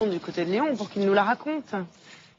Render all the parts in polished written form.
Du côté de Lyon pour qu'il nous la raconte.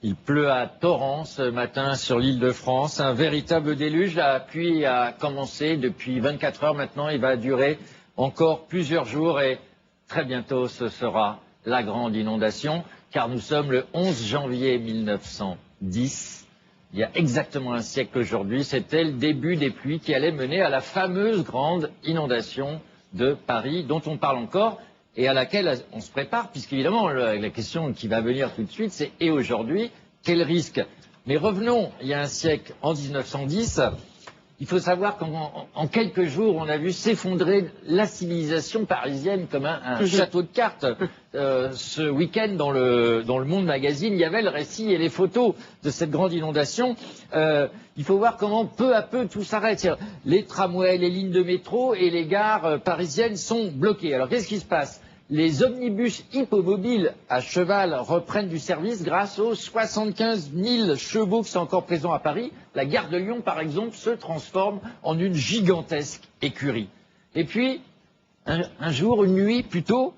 Il pleut à torrents ce matin sur l'île de France. Un véritable déluge. La pluie a commencé depuis 24 heures maintenant. Il va durer encore plusieurs jours et très bientôt ce sera la grande inondation. Car nous sommes le 11 janvier 1910. Il y a exactement un siècle aujourd'hui. C'était le début des pluies qui allaient mener à la fameuse grande inondation de Paris dont on parle encore. Et à laquelle on se prépare, puisqu'évidemment, la question qui va venir tout de suite, c'est « et aujourd'hui, quel risque ?» Mais revenons, il y a un siècle, en 1910, il faut savoir qu'en quelques jours, on a vu s'effondrer la civilisation parisienne comme un château de cartes. Ce week-end, dans le Monde Magazine, il y avait le récit et les photos de cette grande inondation. Il faut voir comment peu à peu tout s'arrête. Les tramways, les lignes de métro et les gares parisiennes sont bloquées. Alors qu'est-ce qui se passe ? Les omnibus hippomobiles à cheval reprennent du service grâce aux 75 000 chevaux qui sont encore présents à Paris. La gare de Lyon, par exemple, se transforme en une gigantesque écurie. Et puis, un jour, une nuit plutôt,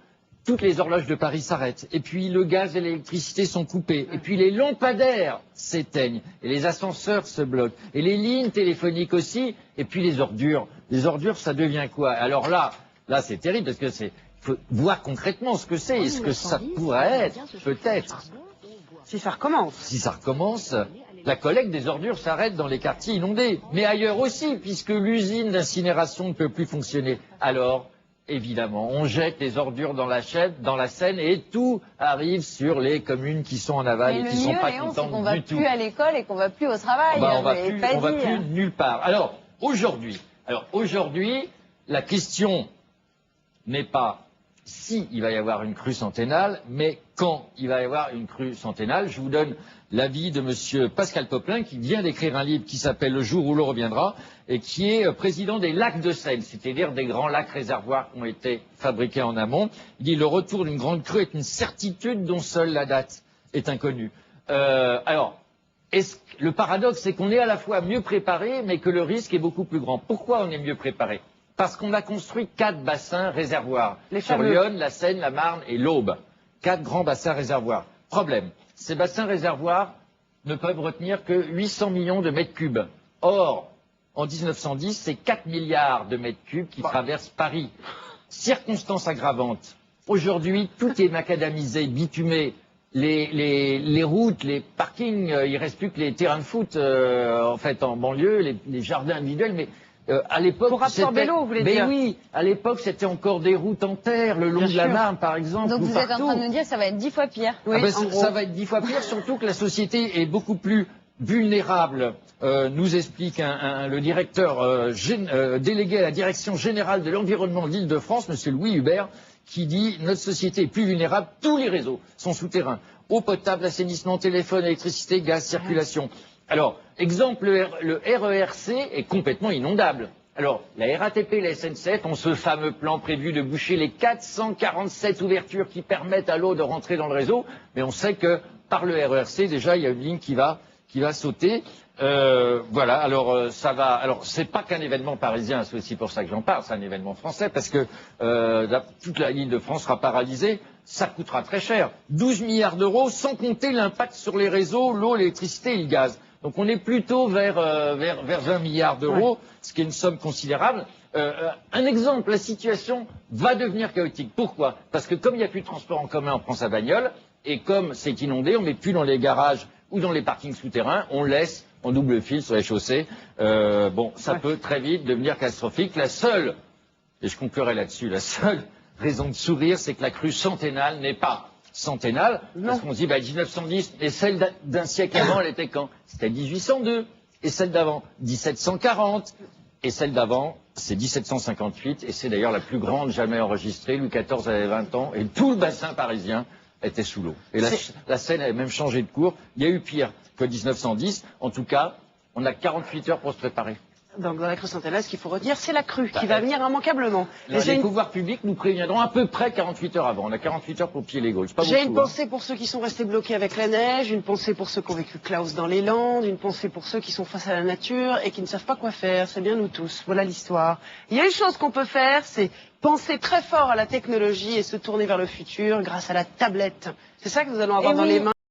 toutes les horloges de Paris s'arrêtent. Et puis, le gaz et l'électricité sont coupés. Et puis, les lampadaires s'éteignent. Et les ascenseurs se bloquent. Et les lignes téléphoniques aussi. Et puis, les ordures. Les ordures, ça devient quoi? Alors là, c'est terrible parce que c'est... Il faut voir concrètement ce que c'est et ce que ça pourrait être, peut-être. Si ça recommence. Si ça recommence, la collecte des ordures s'arrête dans les quartiers inondés. Mais ailleurs aussi, puisque l'usine d'incinération ne peut plus fonctionner. Alors, évidemment, on jette les ordures dans la Seine et tout arrive sur les communes qui sont en aval et qui ne sont pas contentes qu'on va plus à l'école et qu'on va plus au travail. On va plus nulle part. Alors, aujourd'hui, la question n'est pas si il va y avoir une crue centennale, mais quand il va y avoir une crue centennale. Je vous donne l'avis de monsieur Pascal Poplin, qui vient d'écrire un livre qui s'appelle Le jour où l'eau reviendra, et qui est président des lacs de Seine, c'est-à-dire des grands lacs réservoirs qui ont été fabriqués en amont. Il dit le retour d'une grande crue est une certitude dont seule la date est inconnue. Alors, le paradoxe, c'est qu'on est à la fois mieux préparé, mais que le risque est beaucoup plus grand. Pourquoi on est mieux préparé ? Parce qu'on a construit 4 bassins réservoirs, sur Lyon, la Seine, la Marne et l'Aube. 4 grands bassins réservoirs. Problème, ces bassins réservoirs ne peuvent retenir que 800 millions de mètres cubes. Or, en 1910, c'est 4 milliards de mètres cubes qui traversent Paris. Circonstance aggravante. Aujourd'hui, tout est macadamisé, bitumé. Les routes, les parkings, il ne reste plus que les terrains de foot en banlieue, les jardins individuels, mais à l'époque, pour absorber l'eau, vous voulez dire? Oui, à l'époque, c'était encore des routes en terre, le long de la Marne, par exemple. Donc vous êtes en train de nous dire que ça va être 10 fois pire. Oui, ça va être 10 fois pire, surtout que la société est beaucoup plus vulnérable, nous explique le directeur délégué à la Direction générale de l'environnement de l'Île-de-France, monsieur Louis Hubert, qui dit « Notre société est plus vulnérable, tous les réseaux sont souterrains. Eau potable, assainissement, téléphone, électricité, gaz, circulation. » Alors, exemple, le RERC est complètement inondable. Alors, la RATP et la SNCF ont ce fameux plan prévu de boucher les 447 ouvertures qui permettent à l'eau de rentrer dans le réseau, mais on sait que par le RERC, déjà, il y a une ligne qui va sauter. Voilà, alors ça va. Alors, c'est pas qu'un événement parisien, c'est aussi pour ça que j'en parle, c'est un événement français, parce que toute la ligne de France sera paralysée. Ça coûtera très cher. 12 milliards d'euros, sans compter l'impact sur les réseaux, l'eau, l'électricité et le gaz. Donc on est plutôt vers 20 milliards d'euros, ce qui est une somme considérable. Un exemple, la situation va devenir chaotique. Pourquoi? Parce que comme il n'y a plus de transport en commun, on prend sa bagnole, et comme c'est inondé, on ne met plus dans les garages ou dans les parkings souterrains, on laisse en double fil sur les chaussées. Ça peut très vite devenir catastrophique. La seule, et je conclurai là-dessus, la seule raison de sourire, c'est que la crue centennale n'est pas centennale, parce qu'on se dit, 1910, et celle d'un siècle avant, elle était quand? C'était 1802, et celle d'avant, 1740, et celle d'avant, c'est 1758, et c'est d'ailleurs la plus grande jamais enregistrée. Louis XIV avait 20 ans, et tout le bassin parisien était sous l'eau. Et la Seine avait même changé de cours. Il y a eu pire que 1910. En tout cas, on a 48 heures pour se préparer. Donc dans la crue Saint-Hélène, ce qu'il faut retenir, c'est la crue qui va venir immanquablement. Les pouvoirs publics nous préviendront à peu près 48 heures avant. On a 48 heures pour piller les Gaules. J'ai une pensée pour ceux qui sont restés bloqués avec la neige, une pensée pour ceux qui ont vécu Klaus dans les Landes, une pensée pour ceux qui sont face à la nature et qui ne savent pas quoi faire. C'est bien nous tous. Voilà l'histoire. Il y a une chose qu'on peut faire, c'est penser très fort à la technologie et se tourner vers le futur grâce à la tablette. C'est ça que nous allons avoir dans les mains.